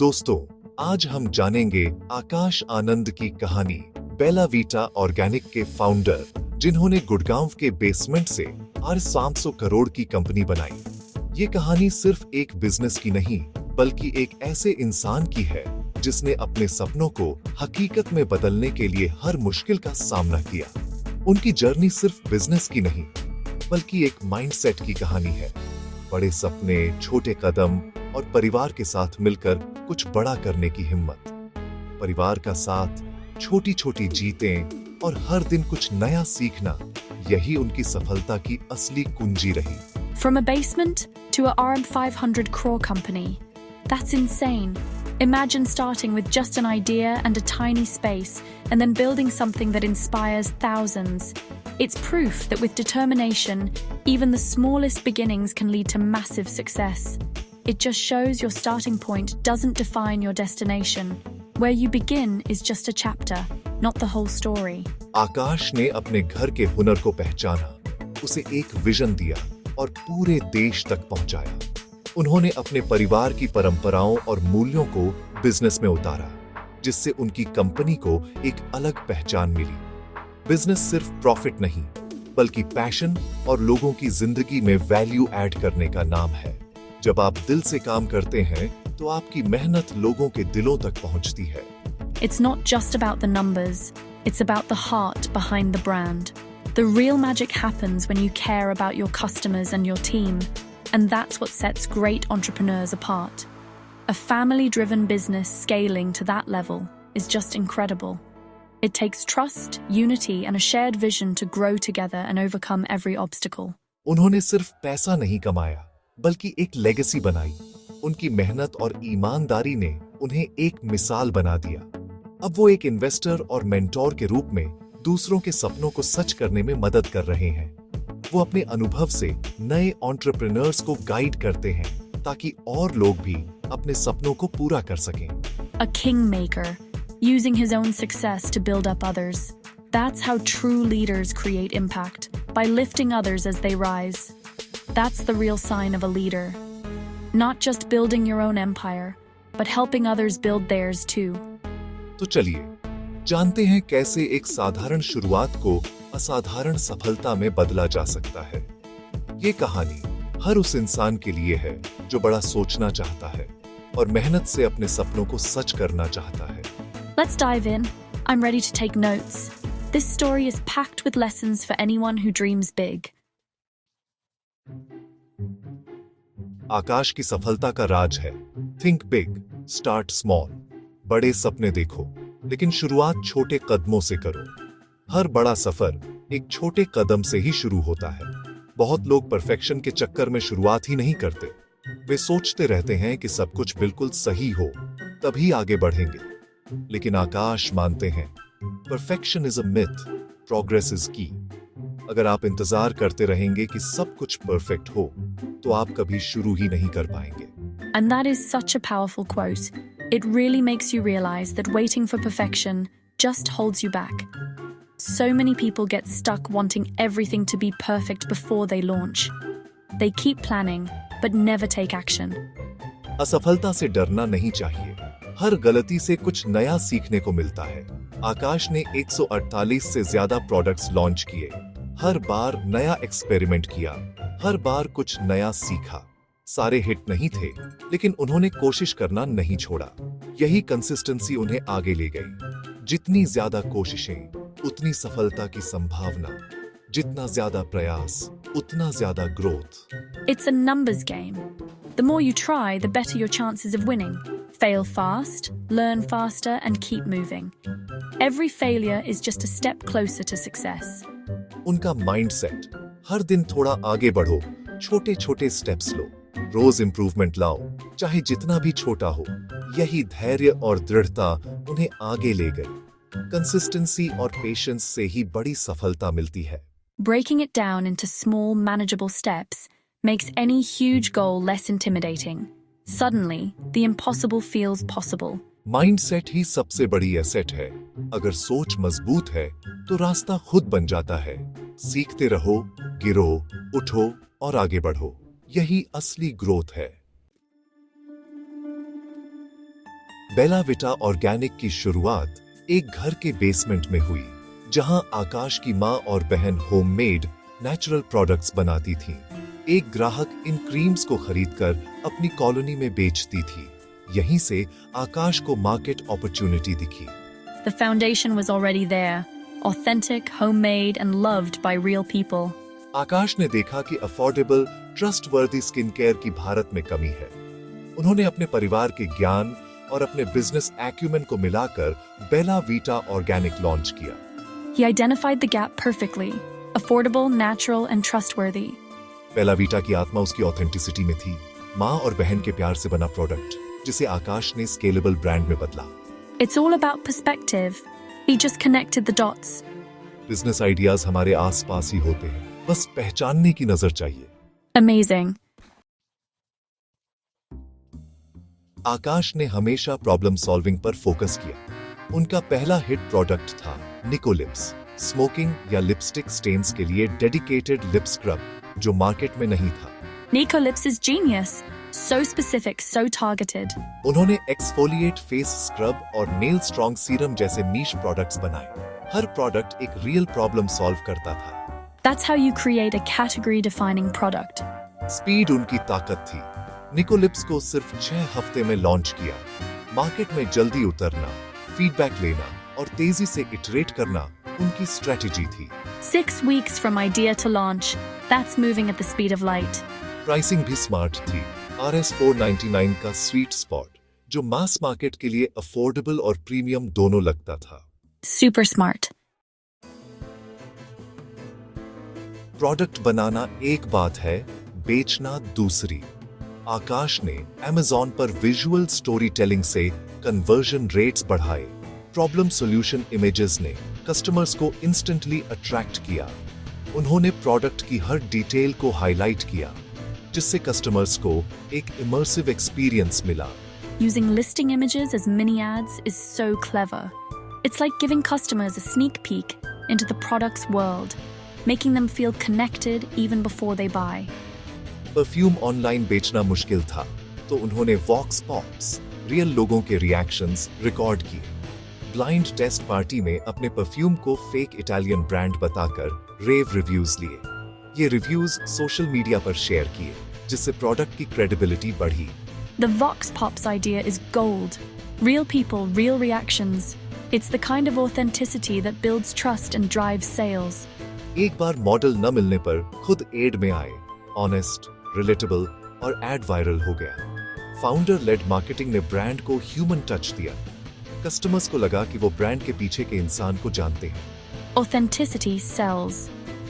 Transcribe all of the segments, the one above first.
दोस्तों, आज हम जानेंगे आकाश आनंद की कहानी, बेला वीटा ऑर्गेनिक के फाउंडर, जिन्होंने गुड़गांव के बेसमेंट से 500 करोड़ की कंपनी बनाई। ये कहानी सिर्फ एक बिजनेस की नहीं, बल्कि एक ऐसे इंसान की है जिसने अपने सपनों को हकीकत में बदलने के लिए हर मुश्किल का सामना किया। उनकी जर्नी सिर्फ बिजनेस की नहीं, बल्कि एक माइंडसेट की कहानी है। बड़े सपने, छोटे कदम और परिवार के साथ मिलकर कुछ बड़ा करने की हिम्मत। परिवार का साथ, छोटी छोटी जीतें और हर दिन कुछ नया सीखना, यही उनकी सफलता की असली कुंजी रही। From a basement to a RM 500 crore company. That's insane. Imagine starting with just an idea and a tiny space, and then building something that inspires thousands. It's proof that with determination, even the smallest beginnings can lead to massive success. It just shows your starting point doesn't define your destination. Where you begin is just a chapter, not the whole story. आकाश ने अपने घर के हुनर को पहचाना, उसे एक vision दिया और पूरे देश तक पहुंचाया। उन्होंने अपने परिवार की परंपराओं और मूल्यों को बिजनेस में उतारा, जिससे उनकी कंपनी को एक अलग पहचान मिली। बिजनेस सिर्फ प्रॉफिट नहीं, बल्कि पैशन और लोगों की जिंदगी में वैल्यू ऐड करने का नाम है। जब आप दिल से काम करते हैं, तो आपकी मेहनत लोगों के दिलों तक पहुंचती है। It's not just about the numbers, it's about the heart behind the brand. The real magic happens when you care about your customers and your team, and that's what sets great entrepreneurs apart. A family-driven business scaling to that level is just incredible. It takes trust, unity, and a shared vision to grow together and overcome every obstacle. उन्होंने सिर्फ पैसा नहीं कमाया, बल्कि एक legacy बनाई। उनकी मेहनत और ईमानदारी ने उन्हें एक मिसाल बना दिया। अब वो एक इन्वेस्टर और मेंटोर के रूप में दूसरों के सपनों को सच करने में मदद कर रहे हैं। वो अपने अनुभव से नए एंटरप्रेन्योर्स को गाइड करते हैं, ताकि और लोग भी अपने सपनों को पूरा कर सकें। A kingmaker, using his own success to build up others. That's how true leaders create impact, by lifting others as they rise. That's the real sign of a leader. Not just building your own empire, but helping others build theirs too. तो चलिए जानते हैं कैसे एक साधारण शुरुआत को असाधारण सफलता में बदला जा सकता है। ये कहानी हर उस इंसान के लिए है जो बड़ा सोचना चाहता है और मेहनत से अपने सपनों को सच करना चाहता है। Let's dive in. I'm ready to take notes. This story is packed with lessons for anyone who dreams big. आकाश की सफलता का राज है थिंक बिग, स्टार्ट स्मॉल। बड़े सपने देखो, लेकिन शुरुआत छोटे कदमों से करो। हर बड़ा सफर एक छोटे कदम से ही शुरू होता है। बहुत लोग परफेक्शन के चक्कर में शुरुआत ही नहीं करते। वे सोचते रहते हैं कि सब कुछ बिल्कुल सही हो, तभी आगे बढ़ेंगे। लेकिन आकाश मानते हैं, perfection is a myth, progress is की। अगर आप इंतजार करते रहेंगे कि सब कुछ परफेक्ट हो, तो आप कभी शुरू ही नहीं कर पाएंगे। And that is such a powerful quote. It really makes you realize that waiting for perfection just holds you back. So many people get stuck wanting everything to be perfect before they launch. They keep planning, but never take action. असफलता से डरना नहीं चाहिए। हर गलती से कुछ नया सीखने को मिलता है। आकाश ने 148 से ज्यादा प्रोडक्ट्स लॉन्च किए। हर बार नया एक्सपेरिमेंट किया, हर बार कुछ नया सीखा। सारे हिट नहीं थे, लेकिन उन्होंने कोशिश करना नहीं छोड़ा। यही कंसिस्टेंसी उन्हें आगे ले गई। जितनी ज्यादा कोशिशें, उतनी सफलता की संभावना। जितना ज्यादा प्रयास, उतना ज्यादा growth. It's a numbers game. The more you try, the better your chances of winning. Fail fast, learn faster, and keep moving. Every failure is just a step closer to success. उनका mindset, हर दिन थोड़ा आगे बढ़ो, छोटे छोटे steps लो, रोज improvement लाओ, चाहे जितना भी छोटा हो। यही धैर्य और दृढ़ता उन्हें आगे ले गई। कंसिस्टेंसी और पेशेंस से ही बड़ी सफलता मिलती है। Breaking it down into small, manageable steps makes any huge goal less intimidating. Suddenly, the impossible feels possible. Mindset ही सबसे बड़ी एसेट है। अगर सोच मजबूत है, तो रास्ता खुद बन जाता है। सीखते रहो, गिरो, उठो और आगे बढ़ो। यही असली ग्रोथ है। बेला विटा ऑर्गेनिक की शुरुआत एक घर के बेसमेंट में हुई, जहां आकाश की मां और बहन होममेड नेचुरल प्रोडक्ट्स बनाती थीं। एक ग्राहक इन क्रीम्स को खरीदकर अपनी कॉलोनी में बेचती थी। यहीं से आकाश को मार्केट अपॉर्चुनिटी दिखी। The foundation was already there, authentic, homemade, and loved by real people. आकाश ने देखा कि अफोर्डेबल, ट्रस्टवर्दी स्किन केयर की भारत में कमी है। उन्होंने अपने परिवार के ज्ञान और अपने बिजनेस एक्यूमेन को मिलाकर बेला वीटा ऑर्गेनिक लॉन्च किया। He identified the gap perfectly, affordable, natural, and trustworthy. Bella Vita की आत्मा उसकी ऑथेंटिसिटी में थी, माँ और बहन के प्यार से बना प्रोडक्ट, जिसे आकाश ने स्केलेबल ब्रांड में बदला। It's all about perspective. He just connected the dots. Business ideas हमारे आसपास ही होते हैं, बस पहचानने की नजर चाहिए। Amazing. आकाश ने हमेशा प्रॉब्लम सॉल्विंग पर फोकस किया। उनका पहला हिट प्रोडक्ट था निकोलिप्स, स्मोकिंग या लिपस्टिक स्टेन्स के लिए डेडिकेटेड लिप स्क्रब, जो मार्केट में नहीं था। Nicolips is genius. So specific, so targeted. उन्होंने एक्सफोलिएट फेस स्क्रब और नेल स्ट्रॉन्ग सीरम जैसे नीश प्रोडक्ट्स बनाए। हर प्रोडक्ट एक रियल प्रॉब्लम सॉल्व करता था। That's how you create a category-defining product. Speed उनकी ताकत थी। निकोलिप्स को सिर्फ 6 हफ्ते में लॉन्च किया। मार्केट में जल्दी उतरना, फीडबैक लेना और तेजी से इटरेट करना उनकी स्ट्रेटेजी थी। 6 weeks from idea to launch. That's moving at the speed of light. Pricing भी स्मार्ट थी। RS 499 का स्वीट स्पॉट, जो मास मार्केट के लिए अफोर्डेबल और प्रीमियम दोनों लगता था। Super smart. प्रोडक्ट बनाना एक बात है, बेचना दूसरी। आकाश ने Amazon पर विजुअल स्टोरी टेलिंग से कन्वर्जन रेट्स बढ़ाए। प्रॉब्लम सॉल्यूशन इमेजेस ने कस्टमर्स को इंस्टेंटली अट्रैक्ट किया। उन्होंने प्रोडक्ट की हर डिटेल को हाईलाइट किया, जिससे कस्टमर्स को एक इमर्सिव एक्सपीरियंस मिला। Using listing images as mini ads is so clever. It's like giving customers a sneak peek into the product's world, making them feel connected even before they buy. Perfume online बेचना मुश्किल था, तो उन्होंने वॉक्स pops, real लोगों के reactions record किए। Blind test party में अपने परफ्यूम को फेक इटालियन ब्रांड बताकर रेव रिव्यूज लिए। ये रिव्यूज सोशल मीडिया पर शेयर किए, जिससे प्रोडक्ट की क्रेडिबिलिटी बढ़ी। The Vox Pops idea is gold. Real people, real reactions. It's the kind of authenticity that builds trust and drives sales. एक बार model न मिलने पर खुद एड में आए। ऑनेस्ट, रिलेटेबल और एड वायरल हो गया। फाउंडर लेड मार्केटिंग ने ब्रांड को ह्यूमन टच दिया। कस्टमर्स को लगा कि वो ब्रांड के पीछे के इंसान को जानते हैं। Authenticity sells.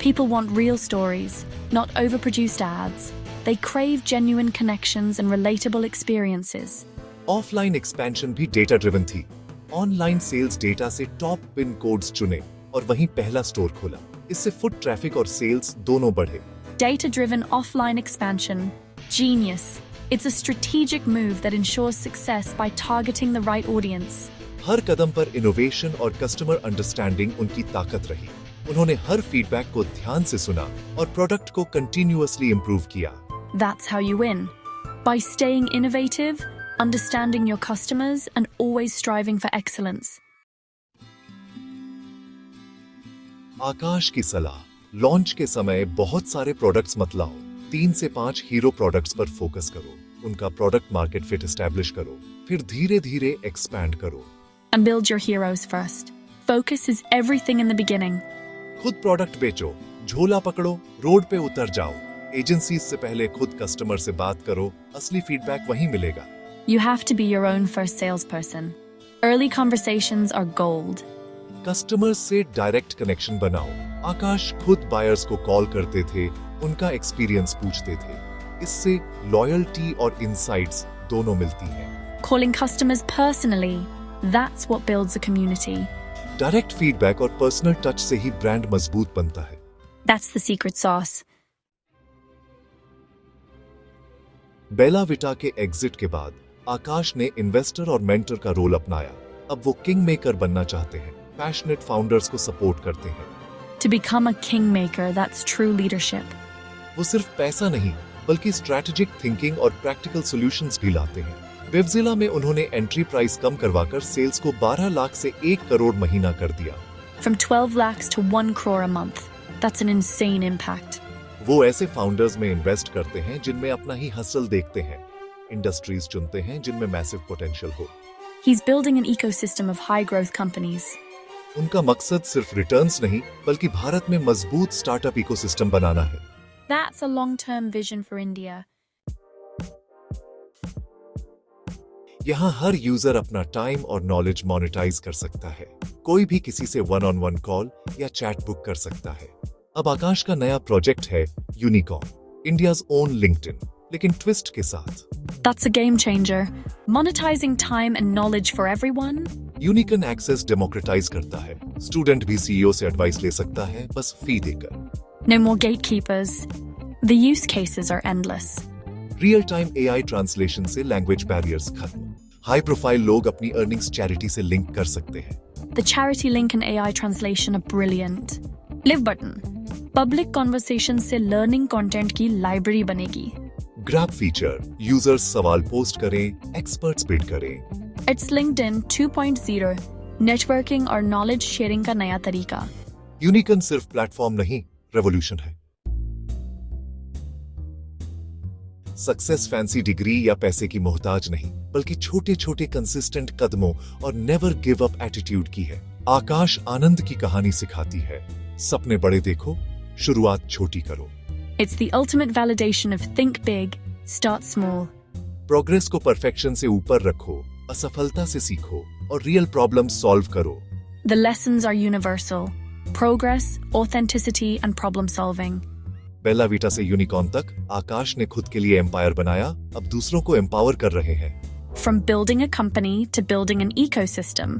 People want real stories, not overproduced ads. They crave genuine connections and relatable experiences. Offline expansion भी डेटा ड्रिवन थी। ऑनलाइन सेल्स डेटा से टॉप पिन कोड्स चुने और वहीं पहला स्टोर खोला। इससे फुट ट्रैफिक और सेल्स दोनों बढ़े। Data-driven offline expansion. Genius. It's a strategic move that ensures success by targeting the right audience. हर कदम पर इनोवेशन और कस्टमर अंडरस्टैंडिंग उनकी ताकत रही। उन्होंने हर फीडबैक को ध्यान से सुना और प्रोडक्ट को कंटिन्यूअसली इंप्रूव किया। That's how you win. By staying innovative, understanding your customers, and always striving for excellence. आकाश की सलाह, लॉन्च के समय बहुत सारे प्रोडक्ट्स मत लाओ। 3 से 5 हीरो प्रोडक्ट्स पर फोकस करो। उनका प्रोडक्ट मार्केट फिट एस्टैब्लिश करो, फिर धीरे धीरे एक्सपैंड करो। And build your heroes first. Focus is everything in the beginning. खुद प्रोडक्ट बेचो, झोला पकड़ो, रोड पे उतर जाओ। एजेंसीज से पहले खुद कस्टमर से बात करो, असली फीडबैक वहीं मिलेगा। You have to be your own first salesperson. Early conversations are gold. Customer से डायरेक्ट कनेक्शन बनाओ। आकाश खुद बायर्स को कॉल करते थे, उनका एक्सपीरियंस पूछते थे। इससे लॉयल्टी और इनसाइट्स दोनों मिलती हैं। Calling customers personally, that's what builds a community. Direct feedback और पर्सनल टच से ही ब्रांड मजबूत बनता है। That's the secret sauce. बेला विटा के एग्जिट के बाद आकाश ने इन्वेस्टर और मेंटर का रोल अपनाया। अब वो किंग मेकर बनना चाहते हैं, पैशनेट फाउंडर्स को सपोर्ट करते हैं। To become a kingmaker, that's true leadership. वो सिर्फ पैसा नहीं, बल्कि स्ट्रैटेजिक थिंकिंग और प्रैक्टिकल सॉल्यूशंस भी लाते हैं। वेवजिला में उन्होंने एंट्री प्राइस कम करवाकर सेल्स को 12 लाख से 1 करोड़ महीना कर दिया। From 12 lakhs to 1 crore a month. That's an insane impact. वो ऐसे फाउंडर्स में इन्वेस्ट करते हैं जिनमें अपना ही हसल देखते हैं, इंडस्ट्रीज चुनते हैं जिनमें मैसिव पोटेंशियल हो। He's building an ecosystem of high growth companies. उनका मकसद सिर्फ रिटर्न्स नहीं बल्कि भारत में मजबूत स्टार्टअप इकोसिस्टम बनाना है। That's a long-term vision for India. यहाँ हर यूजर अपना टाइम और नॉलेज मोनेटाइज कर सकता है। कोई भी किसी से 1-on-1 कॉल या चैट बुक कर सकता है। अब आकाश का नया प्रोजेक्ट है यूनिकॉर्न, इंडियाज ओन लिंक्डइन, लेकिन ट्विस्ट के साथ। That's a game changer. Monetizing time and knowledge for everyone. Unicorn access democratize करता है। स्टूडेंट भी सीईओ से एडवाइस ले सकता है, बस फी देकर। No more gatekeepers. The use cases are endless. Real time AI translation से लैंग्वेज बैरियर्स खत्म। हाई प्रोफाइल लोग अपनी अर्निंग्स चैरिटी से लिंक कर सकते हैं। The charity link and AI translation are brilliant. Live button. Public conversations से learning content की library बनेगी. ग्रैब फीचर, यूजर्स सवाल पोस्ट करें, एक्सपर्ट्स बिड करें। It's LinkedIn 2.0. Networking और knowledge sharing का नया तरीका. यूनिकॉर्न सिर्फ प्लेटफॉर्म नहीं, रेवोल्यूशन है। सक्सेस फैंसी डिग्री या पैसे की मोहताज नहीं, बल्कि छोटे छोटे कंसिस्टेंट कदमों और नेवर गिव अप एटीट्यूड की है। आकाश आनंद की कहानी सिखाती है, सपने बड़े देखो, शुरुआत छोटी करो। It's the ultimate validation of think big, start small. Progress को परफेक्शन से ऊपर रखो, असफलता से सीखो और रियल प्रॉब्लम सॉल्व करो। The lessons are universal. Progress, authenticity and problem solving. Bella Vita से यूनिकॉर्न तक आकाश ने खुद के लिए एम्पायर बनाया, अब दूसरों को एम्पावर कर रहे हैं। From building a company to building an ecosystem,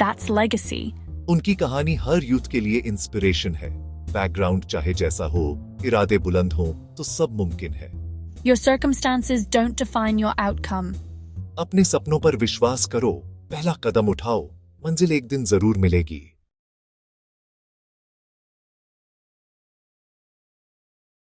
that's legacy. उनकी कहानी हर यूथ के लिए इंस्पिरेशन है। बैकग्राउंड चाहे जैसा हो, इरादे बुलंद हो तो सब मुमकिन है। Your circumstances don't define your outcome. अपने सपनों पर विश्वास करो, पहला कदम उठाओ, मंजिल एक दिन जरूर मिलेगी।